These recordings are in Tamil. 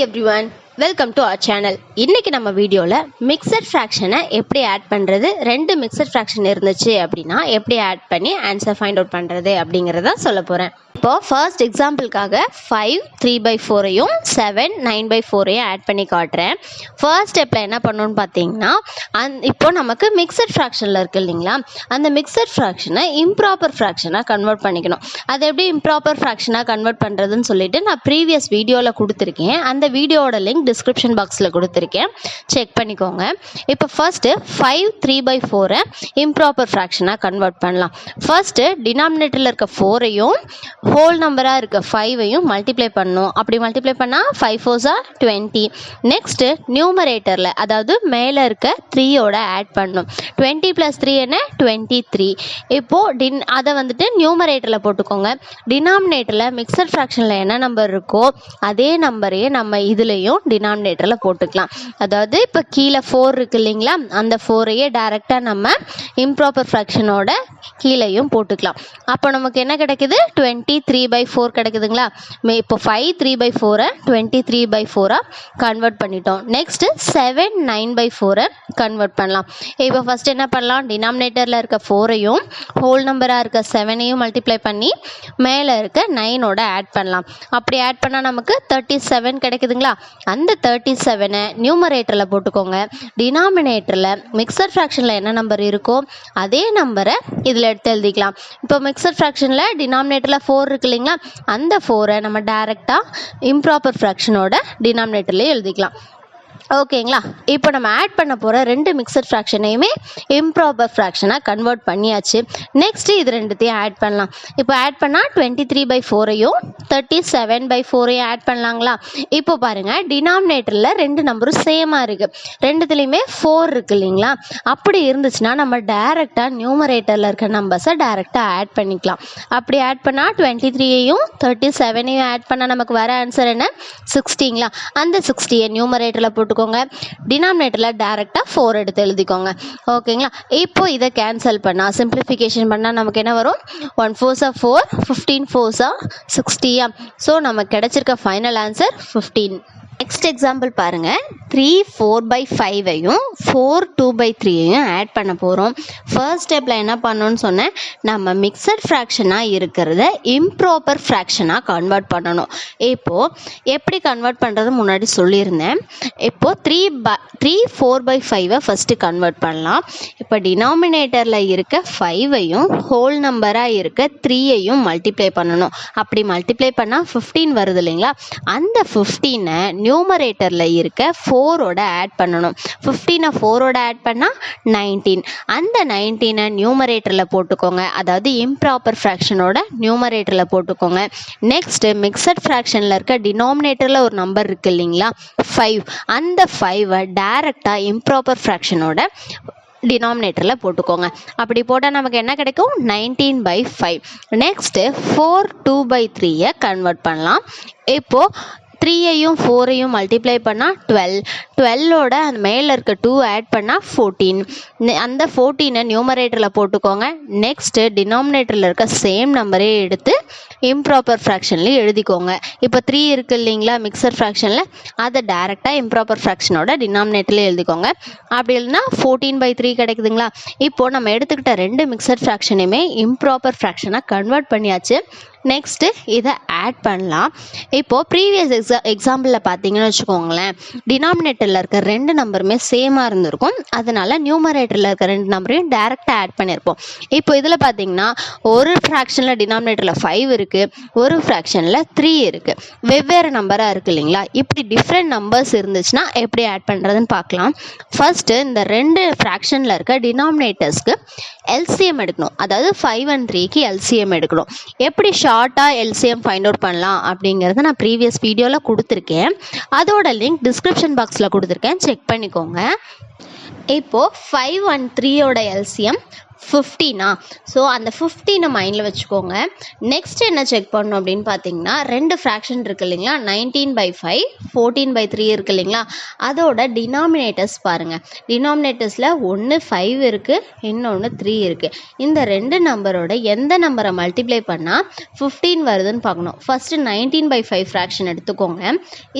everyone, welcome to our channel. இன்னைக்கு நம்ம வீடியோல மிக்சட் ஃபிராக்ஷனை எப்படி ஆட் பண்றது, ரெண்டு மிக்சட் ஃபிராக்ஷன் இருந்துச்சு அப்படின்னா எப்படி ஆட் பண்ணி ஆன்சர் ஃபைண்ட் அவுட் பண்றது அப்படிங்கறத சொல்ல போறேன். இப்போ ஃபர்ஸ்ட் எக்ஸாம்பிளுக்காக 5 3/4ஐயும் 7 9/4ஐயும் ஆட் பண்ணி காட்டுறேன். ஃபர்ஸ்ட் ஸ்டெப்ல என்ன பண்ணணும்னு பார்த்தீங்கன்னா, இப்போ நமக்கு மிக்சட் ஃபிராக்ஷன்ல இருக்கு இல்லைங்களா, அந்த மிக்சட் ஃபிராக்ஷனை இம்ப்ராப்பர் ஃபிராக்ஷனாக கன்வெர்ட் பண்ணிக்கணும். அது எப்படி இம்ப்ராப்பர் ஃபிராக்ஷனாக கன்வெர்ட் பண்ணுறதுன்னு சொல்லிட்டு நான் ப்ரீவியஸ் வீடியோவில் கொடுத்துருக்கேன். அந்த வீடியோட லிங்க் டிஸ்கிரிப்ஷன் பாக்ஸில் கொடுத்துருக்கேன், செக் பண்ணிக்கோங்க. இப்போ ஃபர்ஸ்ட்டு 5 3/4 இம்ப்ராப்பர் ஃபிராக்ஷனாக கன்வெர்ட் பண்ணலாம். ஃபர்ஸ்ட்டு டினாமினேட்டரில் இருக்க 4ஐயும் ஹோல் நம்பராக இருக்க 5ஐயும் மல்டிப்ளை பண்ணணும். அப்படி மல்டிப்ளை பண்ணால் 5 4s are 20. நெக்ஸ்ட்டு நியூமரேட்டரில், அதாவது மேலே இருக்க 3யோட ஆட் பண்ணணும். 20 + 3 என்ன 23. இப்போது அதை வந்துட்டு நியூமரேட்டரில் போட்டுக்கோங்க. டினாமினேட்டரில் மிக்சட் ஃப்ராக்ஷனில் என்ன நம்பர் இருக்கோ அதே நம்பரையே நம்ம இதுலேயும் டினாமினேட்டரில் போட்டுக்கலாம். அதாவது இப்போ கீழே 4 இருக்கு இல்லைங்களா, அந்த 4ஐயே டைரெக்டாக நம்ம இம்ப்ராப்பர் ஃப்ராக்ஷனோட கீழேயும் போட்டுக்கலாம். அப்போ நமக்கு என்ன கிடைக்குது, 23/4 கிடைக்குதுங்களா. இப்போ 5 3/4 23/4 கன்வெர்ட் பண்ணிட்டோம். நெக்ஸ்ட் 7 9/4 கன்வெர்ட் பண்ணலாம். இப்போ ஃபர்ஸ்ட் என்ன பண்ணலாம், டினாமினேட்டரில் இருக்க 4ஐயும் ஹோல் நம்பராக இருக்க 7ஐயும் மல்டிப்ளை பண்ணி மேலே இருக்க 9ஓட ஆட் பண்ணலாம். அப்படி ஆட் பண்ணால் நமக்கு 37 கிடைக்குதுங்களா. அந்த 37ஐ நியூமரேட்டரில் போட்டுக்கோங்க. டினாமினேட்டரில் மிக்சட் ஃப்ராக்ஷனில் என்ன நம்பர் இருக்கோ அதே நம்பரை இதில் எடுத்து எழுதிக்கலாம். இப்போ மிக்சட் ஃப்ராக்ஷனில் டினாமினேட்டரில் 4 இருக்கு இல்லைங்களா, அந்த 4ஐ நம்ம டைரெக்டாக இம்ப்ராப்பர் ஃப்ராக்ஷனோட டினாமினேட்டர்லேயே எழுதிக்கலாம். ஓகேங்களா. இப்போ நம்ம ஆட் பண்ண போகிற ரெண்டு மிக்சட் ஃப்ராக்ஷனையுமே இம்ப்ராப்பர் ஃப்ராக்ஷனாக கன்வெர்ட் பண்ணியாச்சு. நெக்ஸ்ட்டு இது ரெண்டுத்தையும் ஆட் பண்ணலாம். இப்போ ஆட் பண்ணால் 23/4ஐயும் 37/4ஐயும் ஆட் பண்ணலாங்களா. இப்போ பாருங்கள், டினாமினேட்டரில் ரெண்டு நம்பரும் சேமாக இருக்குது, ரெண்டுத்துலேயுமே 4 இருக்குது இல்லைங்களா. அப்படி இருந்துச்சுன்னா நம்ம டைரெக்டாக நியூமரேட்டரில் இருக்க நம்பர்ஸை டைரெக்டாக ஆட் பண்ணிக்கலாம். அப்படி ஆட் பண்ணால் 23ஐயும் 37ஐயும் ஆட் பண்ணால் நமக்கு வர ஆன்சர் என்ன 60ங்களா. அந்த 60ஐ நியூமரேட்டரில் போட்டுக்கோங்க. டினாமினேட்டரில் டைரெக்டாக 4 எடுத்து எழுதிக்கோங்க. ஓகேங்களா. இப்போ இதை கேன்சல் பண்ணால், சிம்பிளிஃபிகேஷன் பண்ணால் நமக்கு என்ன வரும், 1 4s are 4 15 4s are 60. So நமக்கு கிடைச்சிருக்க ஃபைனல் ஆன்சர் 15. நெக்ஸ்ட் எக்ஸாம்பிள் பாருங்கள், 3 4/5ஐயும் 4 2/3ஐயும் ஆட் பண்ண போகிறோம். ஃபர்ஸ்ட் ஸ்டெப்பில் என்ன பண்ணணும்னு சொன்னேன், நம்ம மிக்சட் ஃப்ராக்ஷனாக இருக்கிறத இம்ப்ராப்பர் ஃப்ராக்ஷனாக கன்வெர்ட் பண்ணணும். இப்போது எப்படி கன்வெர்ட் பண்ணுறது முன்னாடி சொல்லியிருந்தேன். இப்போது 3 4/5ஐ ஃபஸ்ட்டு கன்வெர்ட் பண்ணலாம். இப்போ டினாமினேட்டரில் இருக்க 5ஐயும் ஹோல் நம்பராக இருக்க 3ஐயும் மல்டிப்ளை பண்ணணும். அப்படி மல்டிப்ளை பண்ணால் 15 வருது இல்லைங்களா. அந்த 15ஐ நியூமரேட்டரில் இருக்க 4ஓட ஆட் பண்ணணும். 15ஐ 4ஓட ஆட் பண்ணால் 19. அந்த 19ஐ நியூமரேட்டரில் போட்டுக்கோங்க, அதாவது இம்ப்ராப்பர் ஃப்ராக்ஷனோட நியூமரேட்டரில் போட்டுக்கோங்க. நெக்ஸ்ட் மிக்சட் ஃப்ராக்ஷனில் இருக்க டினாமினேட்டரில் ஒரு நம்பர் இருக்கு இல்லைங்களா 5, அந்த 5ஐ டைரெக்டாக இம்ப்ராப்பர் ஃப்ராக்ஷனோட டினாமினேட்டரில் போட்டுக்கோங்க. அப்படி போட்டால் நமக்கு என்ன கிடைக்கும், 19/5. நெக்ஸ்ட்டு 4 2/3ஐ கன்வெர்ட் பண்ணலாம். இப்போது 3ஐயும் 4ஐயும் மல்டிப்ளை பண்ணால் 12, 12ஓட அந்த மேலே இருக்க 2 ஆட் பண்ணால் 14. அந்த 14ஐ நியூமரேட்டரில் போட்டுக்கோங்க. நெக்ஸ்ட்டு டினாமினேட்டரில் இருக்க சேம் நம்பரே எடுத்து இம்ப்ராப்பர் ஃப்ராக்ஷன்லேயும் எழுதிக்கோங்க. இப்போ 3 இருக்குது இல்லைங்களா மிக்சர் ஃப்ராக்ஷனில், அதை டைரெக்டாக இம்ப்ராப்பர் ஃப்ராக்ஷனோட டினாமினேட்டரில் எழுதிக்கோங்க. அப்படி இல்லைன்னா 14/3 கிடைக்குதுங்களா. இப்போது நம்ம எடுத்துக்கிட்ட ரெண்டு மிக்சர் ஃப்ராக்ஷனையுமே இம்ப்ராப்பர் ஃப்ராக்ஷனாக கன்வெர்ட் பண்ணியாச்சு. நெக்ஸ்ட்டு இதை ஆட் பண்ணலாம். இப்போது ப்ரீவியஸ் எக்ஸாம்பிளில் பார்த்தீங்கன்னு வச்சுக்கோங்களேன், டினாமினேட்டரில் இருக்க ரெண்டு நம்பருமே சேமாக இருந்திருக்கும், அதனால நியூமரேட்டரில் இருக்க ரெண்டு நம்பரையும் டைரெக்டாக ஆட் பண்ணியிருப்போம். இப்போ இதில் பார்த்தீங்கன்னா ஒரு ஃப்ராக்ஷனில் டினாமினேட்டரில் 5 இருக்குது, ஒரு ஃப்ராக்ஷனில் 3 இருக்குது, வெவ்வேறு நம்பராக இருக்குது இல்லைங்களா. இப்படி டிஃப்ரெண்ட் நம்பர்ஸ் இருந்துச்சுன்னா எப்படி ஆட் பண்ணுறதுன்னு பார்க்கலாம். ஃபர்ஸ்ட்டு இந்த ரெண்டு ஃப்ராக்ஷனில் இருக்க டினாமினேட்டர்ஸ்க்கு எல்சிஎம் எடுக்கணும், அதாவது 5 and 3க்கு எல்சிஎம் எடுக்கணும். எப்படி ஷார்ட்டாக எல்சிஎம் ஃபைண்ட் அவுட் பண்ணலாம் அப்படிங்கிறத நான் ப்ரீவியஸ் வீடியோவில் கொடுத்துருக்கேன், அதோட லிங்க் டிஸ்கிரிப்ஷன் பாக்ஸில் கொடுத்துருக்கேன், செக் பண்ணிக்கோங்க. இப்போது 5 and 3யோட எல்சிஎம் 15 ஸோ அந்த 15 மைண்டில் வச்சுக்கோங்க. நெக்ஸ்ட் என்ன செக் பண்ணணும் அப்படின்னு பார்த்தீங்கன்னா, ரெண்டு ஃப்ராக்ஷன் இருக்கு இல்லைங்களா, 19/5 14/3 இருக்கு இல்லைங்களா, அதோட டினாமினேட்டர்ஸ் பாருங்கள். டினாமினேட்டர்ஸில் ஒன்று 5 இருக்குது, இன்னொன்று 3 இருக்குது. இந்த ரெண்டு நம்பரோட எந்த நம்பரை மல்டிப்ளை பண்ணால் 15 வருதுன்னு பார்க்கணும். ஃபஸ்ட்டு 19/5 ஃப்ராக்ஷன் எடுத்துக்கோங்க.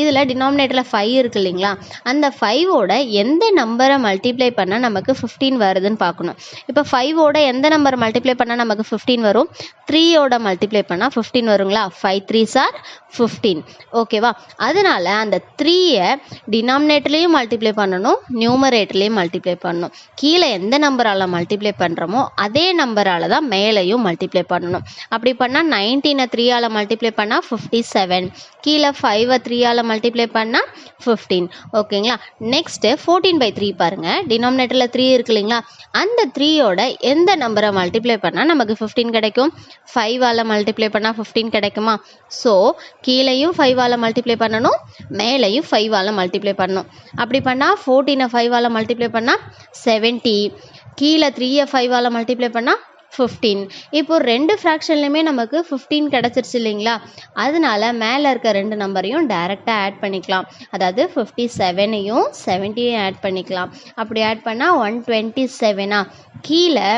இதில் டினாமினேட்டரில் 5 இருக்குது இல்லைங்களா, அந்த 5ஓட எந்த நம்பரை மல்டிப்ளை பண்ணால் நமக்கு 15 வருதுன்னு பார்க்கணும். இப்போ 5ஓட எந்த நம்பர் மல்டிப்ளை பண்ணால் நமக்கு 15 வரும்? 3ஓட மல்டிப்ளை பண்ணால் 15 வருங்களா? 5 3s are 15. ஓகேவா? அதனால அந்த 3யை டினாமினேட்டர்லேயும் மல்டிப்ளை பண்ணணும், நியூமரேட்டர்லேயும் மல்டிப்ளை பண்ணணும். கீழே எந்த நம்பரால் மல்டிப்ளை பண்ணுறோமோ அதே நம்பரால் தான் மேலேயும் மல்டிப்ளை பண்ணணும். அப்படி பண்ணால் 19 3ஆல் மல்டிப்ளை பண்ணால் 57, கீழே 5 3ஆல் மல்டிப்ளை பண்ணால் 15. ஓகேங்களா? நெக்ஸ்ட்டு 14/3 பாருங்கள். டினாமினேட்டரில் 3 இருக்கு இல்லைங்களா, அந்த 3யோட எந்த நம்பரை மல்டிப்ளை பண்ணால் நமக்கு 15 கிடைக்கும்? 5ஆல் மல்டிப்ளை பண்ணால் 15 கிடைக்குமா? ஸோ கீழேயும் 5ஆல் மல்டிப்ளை பண்ணணும், மேலேயும் 5ஆல் மல்டிப்ளை பண்ணணும். அப்படி பண்ணால் 14 5ஆல் மல்டிப்ளை பண்ணால் 70, கீழே 3 5ஆல் மல்டிப்ளை பண்ணால் 15. இப்போ ரெண்டு ஃப்ராக்ஷன்லையுமே நமக்கு 15 கிடச்சிருச்சு இல்லைங்களா, அதனால மேலே இருக்க ரெண்டு நம்பரையும் டைரெக்டாக ஆட் பண்ணிக்கலாம். அதாவது 57ஐயும் 70ஐயும் ஆட் பண்ணிக்கலாம். அப்படி ஆட் பண்ணால் 127. கீழே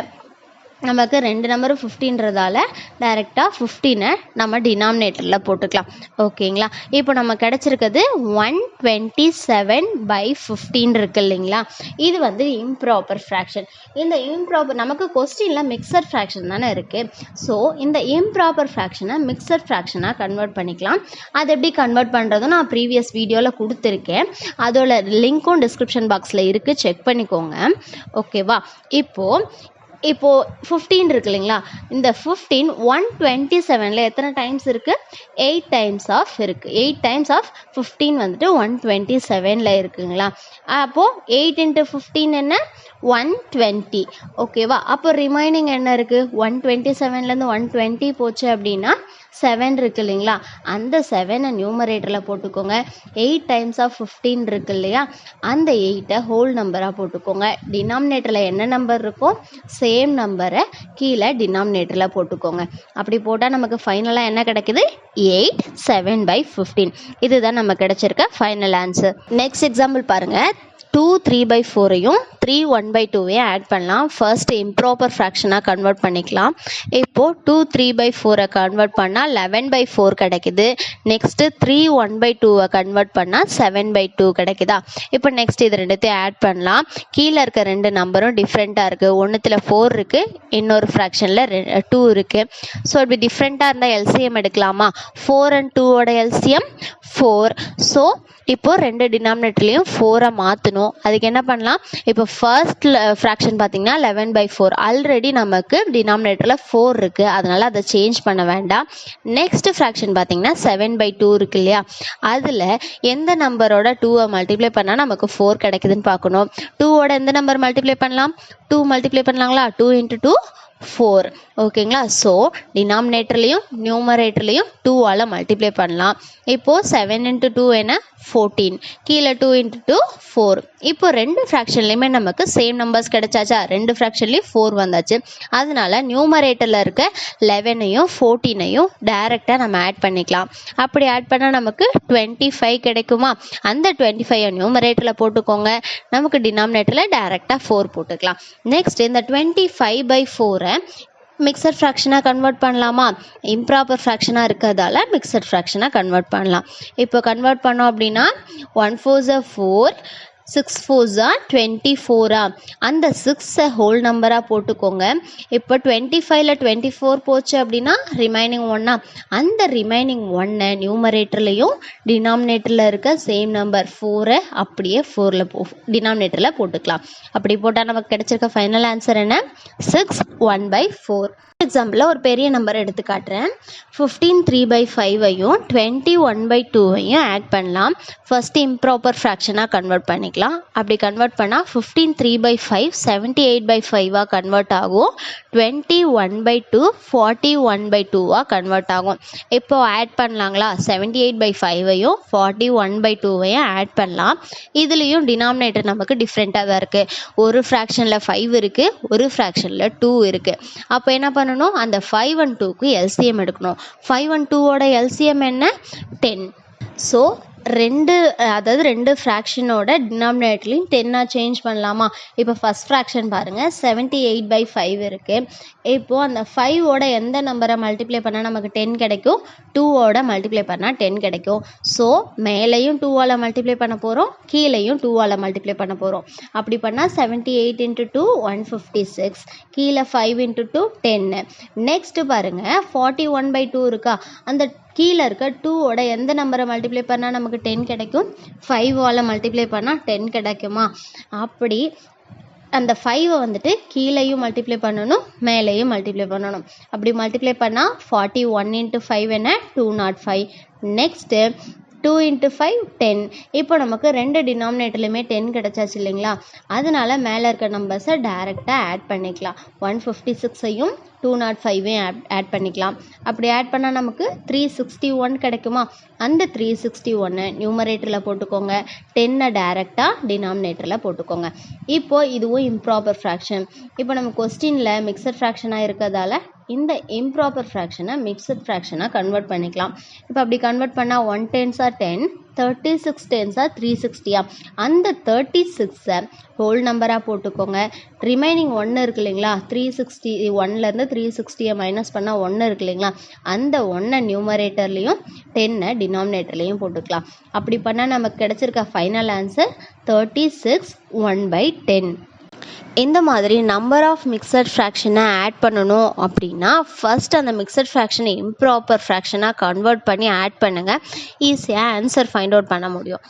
நமக்கு ரெண்டு நம்பரும் 15ன்றதால டைரெக்டாக 15 நம்ம டினாமினேட்டரில் போட்டுக்கலாம். ஓகேங்களா? இப்போ நம்ம கிடச்சிருக்கிறது 127/15 இருக்கு இல்லைங்களா, இது வந்து இம்ப்ராப்பர் ஃப்ராக்ஷன். இந்த இம்ப்ராப்பர் நமக்கு கொஸ்டினில் மிக்சர் ஃப்ராக்ஷன் தானே இருக்குது. ஸோ இந்த இம்ப்ராப்பர் ஃப்ராக்ஷனை மிக்சர் ஃப்ராக்ஷனாக கன்வெர்ட் பண்ணிக்கலாம். அது எப்படி கன்வெர்ட் பண்ணுறதும் நான் ப்ரீவியஸ் வீடியோவில் கொடுத்துருக்கேன். அதோட லிங்க்கும் டிஸ்கிரிப்ஷன் பாக்ஸில் இருக்குது, செக் பண்ணிக்கோங்க. ஓகேவா? இப்போது 15 இருக்கு இல்லைங்களா, இந்த 15 127ல் எத்தனை டைம்ஸ் இருக்குது? 8 டைம்ஸ் ஆஃப் இருக்குது. 8 டைம்ஸ் ஆஃப் 15 வந்துட்டு 127ல் இருக்குங்களா. அப்போது 8 × 15 என்ன? 120. ஓகேவா? அப்போ ரிமைனிங் என்ன இருக்குது? 127லேருந்து 120 போச்சு அப்படின்னா 7 இருக்கு இல்லைங்களா, அந்த 7ஐ நியூமரேட்டரில் போட்டுக்கோங்க. 8 டைம்ஸ் ஆஃப் 15 இருக்கு இல்லையா, அந்த 8ஐ ஹோல் நம்பராக போட்டுக்கோங்க. டினாமினேட்டரில் என்ன நம்பர் இருக்கோ சேம் நம்பரை கீழே டினாமினேட்டரில் போட்டுக்கோங்க. அப்படி போட்டால் நமக்கு ஃபைனலாக என்ன கிடைக்குது? 8 7/15. இதுதான் நம்ம கிடைச்சிருக்க ஃபைனல் ஆன்சர். நெக்ஸ்ட் எக்ஸாம்பிள் பாருங்கள். 2 3/4ஐயும் 3 1/2ஐயும் ஆட் பண்ணலாம். ஃபர்ஸ்ட் இம்ப்ராப்பர் ஃப்ராக்ஷனாக கன்வெர்ட் பண்ணிக்கலாம். இப்போது 2 3/4ஐ கன்வெர்ட் பண்ணால் 11/4 கிடைக்குது. நெக்ஸ்ட்டு 3 1/2ஐ கன்வெர்ட் பண்ணால் 7/2 கிடைக்குதா. இப்போ நெக்ஸ்ட் இது ரெண்டுத்தையும் ஆட் பண்ணலாம். கீழே இருக்க ரெண்டு நம்பரும் டிஃப்ரெண்ட்டாக இருக்குது. ஒன்றுத்தில் 4 இருக்குது, இன்னொரு ஃப்ராக்ஷனில் 2 இருக்குது. ஸோ இப்படி டிஃப்ரெண்ட்டாக இருந்தால் எல்சிஎம் எடுக்கலாமா? 4 and 2ஓட எல்சிஎம் 4. ஸோ இப்போது ரெண்டு டினாமினேட்டர்லேயும் 4ஐ மாற்றணும். அதுக்கு என்ன பண்ணலாம்? இப்போ ஃபர்ஸ்ட் ஃப்ராக்ஷன் பார்த்தீங்கன்னா 11/4. ஆல்ரெடி நமக்கு டினாமினேட்டரில் 4 இருக்குது, அதனால் அதை சேஞ்ச் பண்ண வேண்டாம். நெக்ஸ்ட் ஃப்ராக்ஷன் பார்த்தீங்கன்னா 7/2 இருக்கு இல்லையா, அதில் எந்த நம்பரோட 2ஐ மல்டிப்ளை பண்ணால் நமக்கு 4 கிடைக்குதுன்னு பார்க்கணும். 2ஓட எந்த நம்பர் மல்டிப்ளை பண்ணலாம்? 2 மல்டிப்ளை பண்ணலாங்களா? 2 × 2 4. ஓகேங்களா? ஸோ டினாமினேட்டர்லையும் நியூமரேட்டர்லையும் 2ஆல் மல்டிப்ளை பண்ணலாம். இப்போது 7 × 2 என்ன? 14. கீழே 2 × 2 4. இப்போ ரெண்டு ஃப்ராக்ஷன்லையுமே நமக்கு சேம் நம்பர்ஸ் கிடைச்சாச்சா? ரெண்டு ஃப்ராக்ஷன்லேயும் 4 வந்தாச்சு. அதனால நியூமரேட்டரில் இருக்க 11ஐயும் 14ஐயும் டைரெக்டாக நம்ம ஆட் பண்ணிக்கலாம். அப்படி ஆட் பண்ணால் நமக்கு 25 கிடைக்குமா? அந்த 25ஐ நியூமரேட்டரில் போட்டுக்கோங்க. நமக்கு டினாமினேட்டரில் டைரெக்டாக 4 போட்டுக்கலாம். நெக்ஸ்ட் இந்த 25/4ஐ மிக்சர் ஃப்ராக்ஷனாக கன்வெர்ட் பண்ணலாமா? இம்ப்ராப்பர் ஃப்ராக்ஷனாக இருக்கிறதால மிக்சர் ஃப்ராக்ஷனாக கன்வெர்ட் பண்ணலாம். இப்போ கன்வெர்ட் பண்ணோம் அப்படின்னா 1 4s are 4, 6 4s are 24. அந்த 6ஐ ஹோல் நம்பராக போட்டுக்கோங்க. இப்போ 25ல் 24 போச்சு அப்படின்னா ரிமைனிங் 1. அந்த ரிமைனிங் 1ஐ நியூமரேட்டர்லையும் டினாமினேட்டரில் இருக்க சேம் நம்பர் 4ஐ அப்படியே 4ல் டினாமினேட்டரில் போட்டுக்கலாம். அப்படி போட்டால் நமக்கு கிடைச்சிருக்க ஃபைனல் ஆன்சர் என்ன? 6 1/4. எக்ஸாம்பிளில் ஒரு பெரிய நம்பர் எடுத்து காட்டுறேன். 15 3/5ஐயும் 20 1/2ஐயும் ஆட் பண்ணலாம். ஃபர்ஸ்ட் இம்ப்ராப்பர் ஃப்ராக்ஷனாக கன்வெர்ட் பண்ணிக்கலாம். பண்ணிக்கலாம். அப்படி கன்வெர்ட் பண்ணால் 15 3/5 78/5 கன்வெர்ட் ஆகும். 21/2 41/2 கன்வெர்ட் ஆகும். இப்போ ஆட் பண்ணலாங்களா? 78/5 41/2 ஆட் பண்ணலாம். இதுலேயும் டினாமினேட்டர் நமக்கு டிஃப்ரெண்ட்டாக தான் இருக்குது. ஒரு ஃப்ராக்ஷனில் 5 இருக்குது, ஒரு ஃப்ராக்ஷனில் 2 இருக்குது. அப்போ என்ன பண்ணணும்? அந்த 5 and 2க்கு எல்சிஎம் எடுக்கணும். 5 and 2ஓட எல்சிஎம் என்ன? 10. ஸோ ரெண்டு ஃப்ராக்ஷனோட டினாமினேட்டர்லையும் 10 சேஞ்ச் பண்ணலாமா? இப்போ ஃபஸ்ட் ஃப்ராக்ஷன் பாருங்கள், 78/5 இருக்குது. இப்போது அந்த 5ஓட எந்த நம்பரை மல்டிப்ளை பண்ணால் நமக்கு 10 கிடைக்கும்? 2ஓட மல்டிப்ளை பண்ணால் 10 கிடைக்கும். ஸோ மேலேயும் 2ஆல் மல்டிப்ளை பண்ண போகிறோம், கீழேயும் 2ஆல் மல்டிப்ளை பண்ண போகிறோம். அப்படி பண்ணால் 78 × 2 156, கீழே 5 × 2 10. நெக்ஸ்ட்டு பாருங்கள், 41/2 இருக்கா? அந்த கீழே இருக்க 2ஓட எந்த நம்பரை மல்டிப்ளை பண்ணால் நமக்கு 10 கிடைக்கும்? 5ஆல் மல்டிப்ளை பண்ணால் 10 கிடைக்குமா? அப்படி அந்த 5 வந்துட்டு கீழேயும் மல்டிப்ளை பண்ணணும், மேலேயும் மல்டிப்ளை பண்ணணும். அப்படி மல்டிப்ளை பண்ணால் 41 × 5 என்ன? 205. நெக்ஸ்ட்டு 2 × 5 10. இப்போ நமக்கு ரெண்டு டினாமினேட்டர்லையுமே 10 கிடச்சாச்சு இல்லைங்களா? அதனால மேலே இருக்க நம்பர்ஸை டைரெக்டாக ஆட் பண்ணிக்கலாம். 156ஐயும் 205ஐயும் ஆட் பண்ணிக்கலாம். அப்படி ஆட் பண்ணால் நமக்கு 361 கிடைக்குமா? அந்த 361 நியூமரேட்டரில் போட்டுக்கோங்க, 10 டைரெக்டாக டினாமினேட்டரில் போட்டுக்கோங்க. இப்போது இதுவும் இம்ப்ராப்பர் ஃப்ராக்ஷன். இப்போ நம்ம கொஸ்டினில் மிக்சட் ஃப்ராக்ஷனாக இருக்கிறதால இந்த இம்ப்ராப்பர் ஃப்ராக்ஷனை மிக்சட் ஃப்ராக்ஷனாக கன்வெர்ட் பண்ணிக்கலாம். இப்போ அப்படி கன்வெர்ட் பண்ணால் 1 10s are 10, 36 10s are 360. அந்த 36ஐ ஹோல் நம்பராக போட்டுக்கோங்க. ரிமைனிங் 1 இருக்கு இல்லைங்களா? 361லேருந்து 360ஐ மைனஸ் பண்ணால் 1 இருக்கு இல்லைங்களா? அந்த 1 நியூமரேட்டர்லேயும் 10 டினாமினேட்டர்லேயும் போட்டுக்கலாம். அப்படி பண்ணால் நமக்கு கிடைச்சிருக்க ஃபைனல் ஆன்சர் 36 1/10. இந்த மாதிரி நம்பர் ஆஃப் மிக்சட் ஃப்ராக்ஷனை ஆட் பண்ணணும் அப்படின்னா ஃபர்ஸ்ட் அந்த மிக்சட் ஃப்ராக்ஷனை இம்ப்ராப்பர் ஃப்ராக்ஷனாக கன்வெர்ட் பண்ணி ஆட் பண்ணுங்கள். ஈஸியாக ஆன்சர் ஃபைண்ட் அவுட் பண்ண முடியும்.